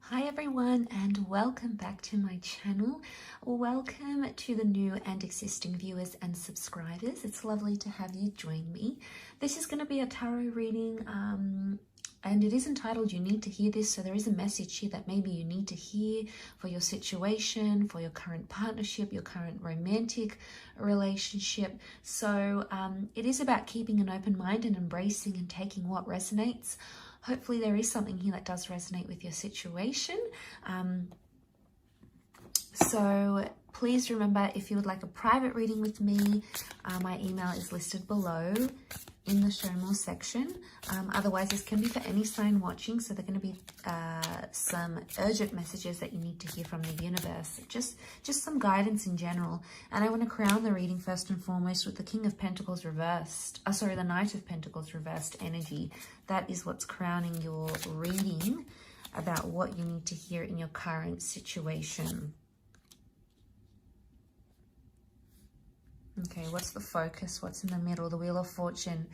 Hi everyone, and welcome back to my channel. Welcome to the new and existing viewers and subscribers. It's lovely to have you join me. This is going to be a tarot reading and it is entitled You Need to Hear This. So there is a message here that maybe you need to hear for your situation, for your current partnership, your current romantic relationship. So it is about keeping an open mind and embracing and taking what resonates. Hopefully there is something here that does resonate with your situation. So please remember, if you would like a private reading with me, my email is listed below in the show more section. Otherwise, this can be for any sign watching. So they're going to be some urgent messages that you need to hear from the universe. Just some guidance in general. And I want to crown the reading first and foremost with the King of Pentacles reversed. The Knight of Pentacles reversed energy. That is what's crowning your reading about what you need to hear in your current situation. Okay, what's the focus? What's in the middle? The Wheel of Fortune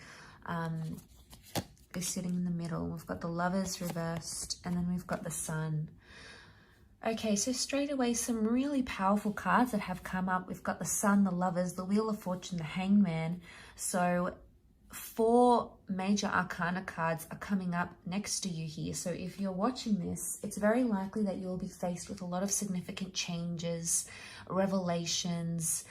is sitting in the middle. We've got the Lovers reversed, and then we've got the Sun. Okay, so straight away, some really powerful cards that have come up. We've got the Sun, the Lovers, the Wheel of Fortune, the Hangman. So 4 major arcana cards are coming up next to you here. So if you're watching this, it's very likely that you'll be faced with a lot of significant changes, revelations,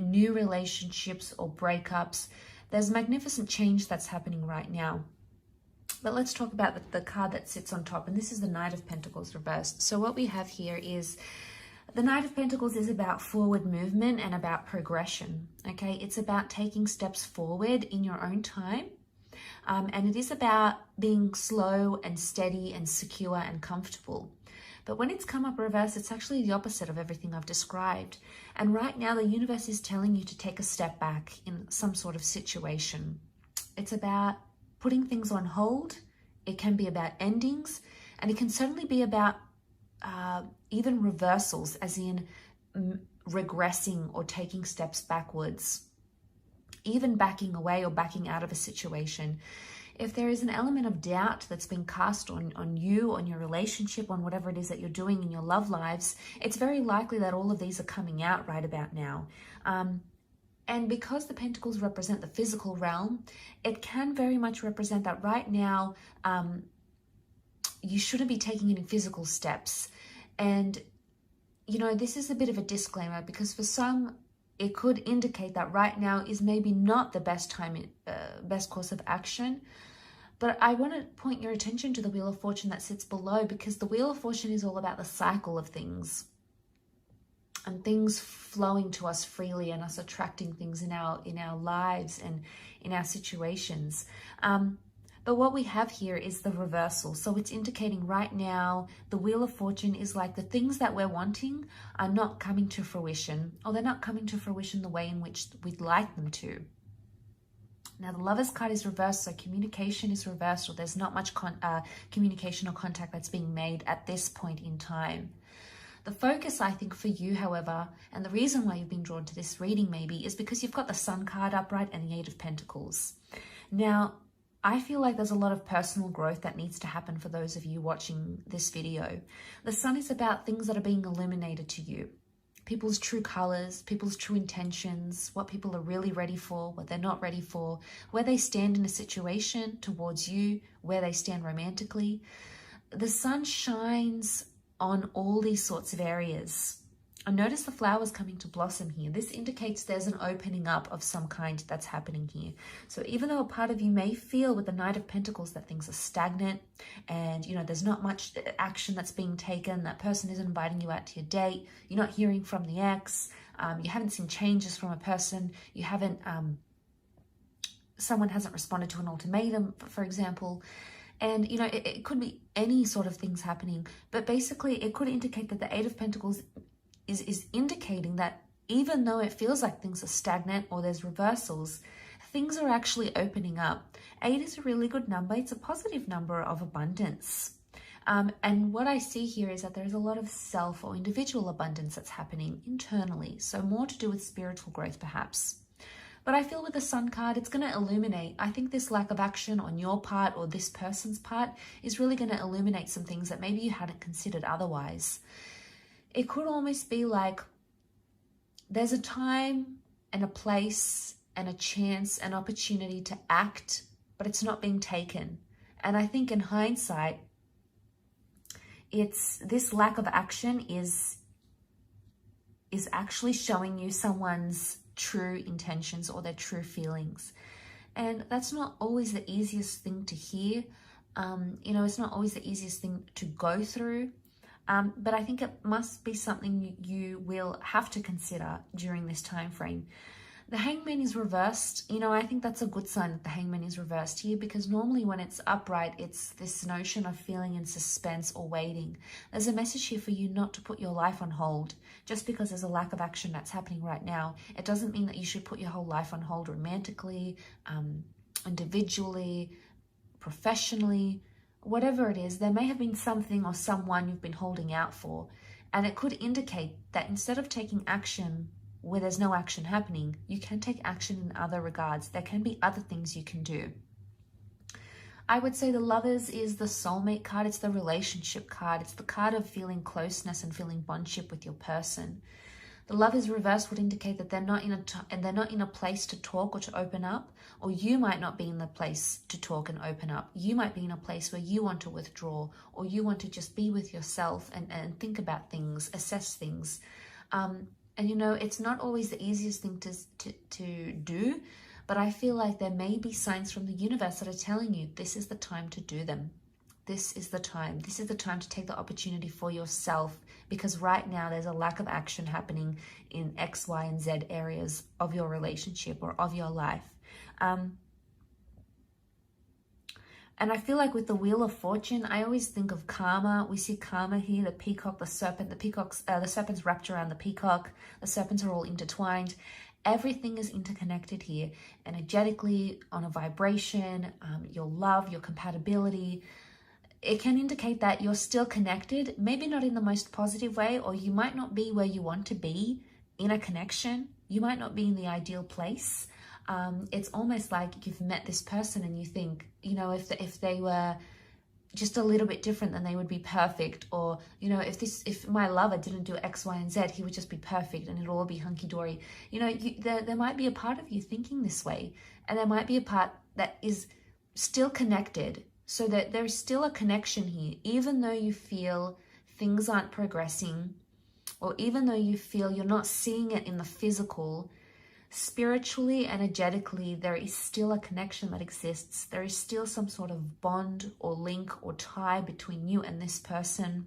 new relationships or breakups. There's magnificent change that's happening right now. But let's talk about the card that sits on top, and this is the Knight of Pentacles reversed. So what we have here is the Knight of Pentacles is about forward movement and about progression, okay? It's about taking steps forward in your own time, and it is about being slow and steady and secure and comfortable. But when it's come up reverse, it's actually the opposite of everything I've described. And right now, the universe is telling you to take a step back in some sort of situation. It's about putting things on hold. It can be about endings, and it can certainly be about even reversals, as in regressing or taking steps backwards, even backing away or backing out of a situation. If there is an element of doubt that's been cast on you, on your relationship, on whatever it is that you're doing in your love lives, it's very likely that all of these are coming out right about now. And because the Pentacles represent the physical realm, it can very much represent that right now you shouldn't be taking any physical steps. And, you know, this is a bit of a disclaimer, because for some, it could indicate that right now is maybe not the best time, best course of action. But I want to point your attention to the Wheel of Fortune that sits below, because the Wheel of Fortune is all about the cycle of things and things flowing to us freely and us attracting things in our lives and in our situations. But what we have here is the reversal. So it's indicating right now the Wheel of Fortune is like the things that we're wanting are not coming to fruition, or they're not coming to fruition the way in which we'd like them to. Now the Lovers card is reversed, so communication is reversed, or there's not much communication or contact that's being made at this point in time. The focus, I think, for you, however, and the reason why you've been drawn to this reading maybe, is because you've got the Sun card upright and the 8 of Pentacles. Now, I feel like there's a lot of personal growth that needs to happen for those of you watching this video. The Sun is about things that are being illuminated to you. People's true colors, people's true intentions, what people are really ready for, what they're not ready for, where they stand in a situation towards you, where they stand romantically. The Sun shines on all these sorts of areas. And notice the flowers coming to blossom here. This indicates there's an opening up of some kind that's happening here. So even though a part of you may feel with the Knight of Pentacles that things are stagnant and, you know, there's not much action that's being taken, that person isn't inviting you out to your date, you're not hearing from the ex, you haven't seen changes from a person, you haven't, someone hasn't responded to an ultimatum, for example. And, you know, it could be any sort of things happening, but basically it could indicate that the 8 of Pentacles is indicating that even though it feels like things are stagnant or there's reversals, things are actually opening up. 8 is a really good number. It's a positive number of abundance. And what I see here is that there's a lot of self or individual abundance that's happening internally. So more to do with spiritual growth, perhaps. But I feel with the Sun card, it's going to illuminate. I think this lack of action on your part or this person's part is really going to illuminate some things that maybe you hadn't considered otherwise. It could almost be like there's a time and a place and a chance, an opportunity to act, but it's not being taken. And I think in hindsight, it's this lack of action is actually showing you someone's true intentions or their true feelings. And that's not always the easiest thing to hear. It's not always the easiest thing to go through. But I think it must be something you will have to consider during this time frame. The Hangman is reversed. I think that's a good sign that the Hangman is reversed here, because normally when it's upright, it's this notion of feeling in suspense or waiting. There's a message here for you not to put your life on hold. Just because there's a lack of action that's happening right now, it doesn't mean that you should put your whole life on hold romantically, individually, professionally, whatever it is. There may have been something or someone you've been holding out for, and it could indicate that instead of taking action where there's no action happening, you can take action in other regards. There can be other things you can do. I would say the Lovers is the soulmate card. It's the relationship card. It's the card of feeling closeness and feeling bondship with your person. The Lovers reverse would indicate that they're not in a place to talk or to open up, or you might not be in the place to talk and open up. You might be in a place where you want to withdraw, or you want to just be with yourself and think about things, assess things. It's not always the easiest thing to do, but I feel like there may be signs from the universe that are telling you this is the time to do them. This is the time. This is the time to take the opportunity for yourself, because right now there's a lack of action happening in X, Y, and Z areas of your relationship or of your life. And I feel like with the Wheel of Fortune, I always think of karma. We see karma here, the peacock, the serpent. The serpent's wrapped around the peacock. The serpents are all intertwined. Everything is interconnected here, energetically, on a vibration, your love, your compatibility. It can indicate that you're still connected, maybe not in the most positive way, or you might not be where you want to be in a connection. You might not be in the ideal place. It's almost like you've met this person and you think, if they were just a little bit different, then they would be perfect. Or, if my lover didn't do X, Y, and Z, he would just be perfect and it'll all be hunky-dory. There might be a part of you thinking this way, and there might be a part that is still connected, so that there's still a connection here, even though you feel things aren't progressing, or even though you feel you're not seeing it in the physical. Spiritually, energetically, there is still a connection that exists. There is still some sort of bond or link or tie between you and this person.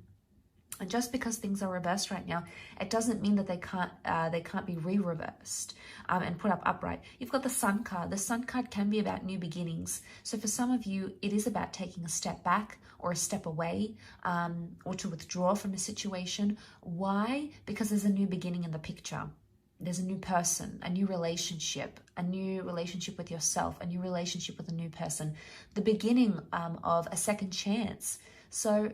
And just because things are reversed right now, it doesn't mean that they can't be re-reversed and put up upright. You've got the Sun card. The Sun card can be about new beginnings. So for some of you, it is about taking a step back or a step away, or to withdraw from a situation. Why? Because there's a new beginning in the picture. There's a new person, a new relationship with yourself, a new relationship with a new person, the beginning of a second chance. So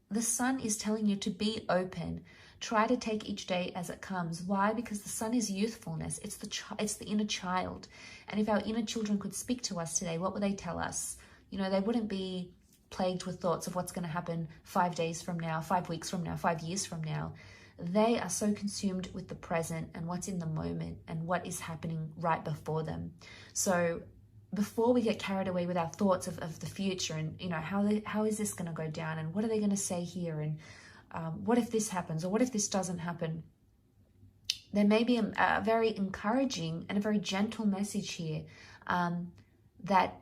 the Sun is telling you to be open. Try to take each day as it comes. Why? Because the Sun is youthfulness. It's the inner child. And if our inner children could speak to us today, what would they tell us? They wouldn't be plagued with thoughts of what's going to happen 5 days from now, 5 weeks from now, 5 years from now. They are so consumed with the present and what's in the moment and what is happening right before them. So before we get carried away with our thoughts of the future and, how is this going to go down and what are they going to say here and what if this happens or what if this doesn't happen? There may be a very encouraging and a very gentle message here that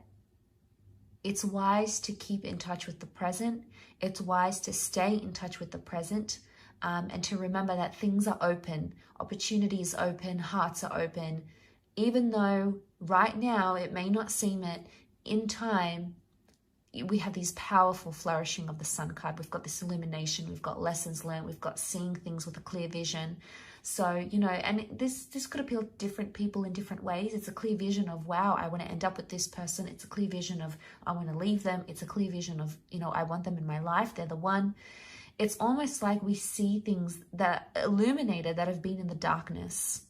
it's wise to keep in touch with the present. It's wise to stay in touch with the present. And to remember that things are open, opportunities open, hearts are open. Even though right now it may not seem it, in time, we have these powerful flourishing of the Sun card. We've got this illumination, we've got lessons learned, we've got seeing things with a clear vision. So, and this could appeal to different people in different ways. It's a clear vision of, wow, I want to end up with this person. It's a clear vision of, I want to leave them. It's a clear vision of, I want them in my life. They're the one. It's almost like we see things that illuminated that have been in the darkness.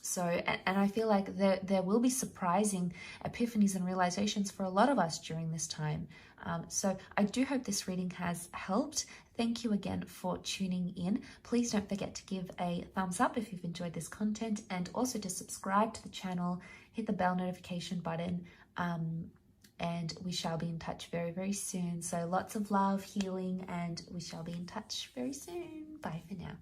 So, and I feel like there will be surprising epiphanies and realizations for a lot of us during this time. So I do hope this reading has helped. Thank you again for tuning in. Please don't forget to give a thumbs up if you've enjoyed this content, and also to subscribe to the channel, hit the bell notification button, and we shall be in touch very, very soon. So lots of love, healing, and we shall be in touch very soon. Bye for now.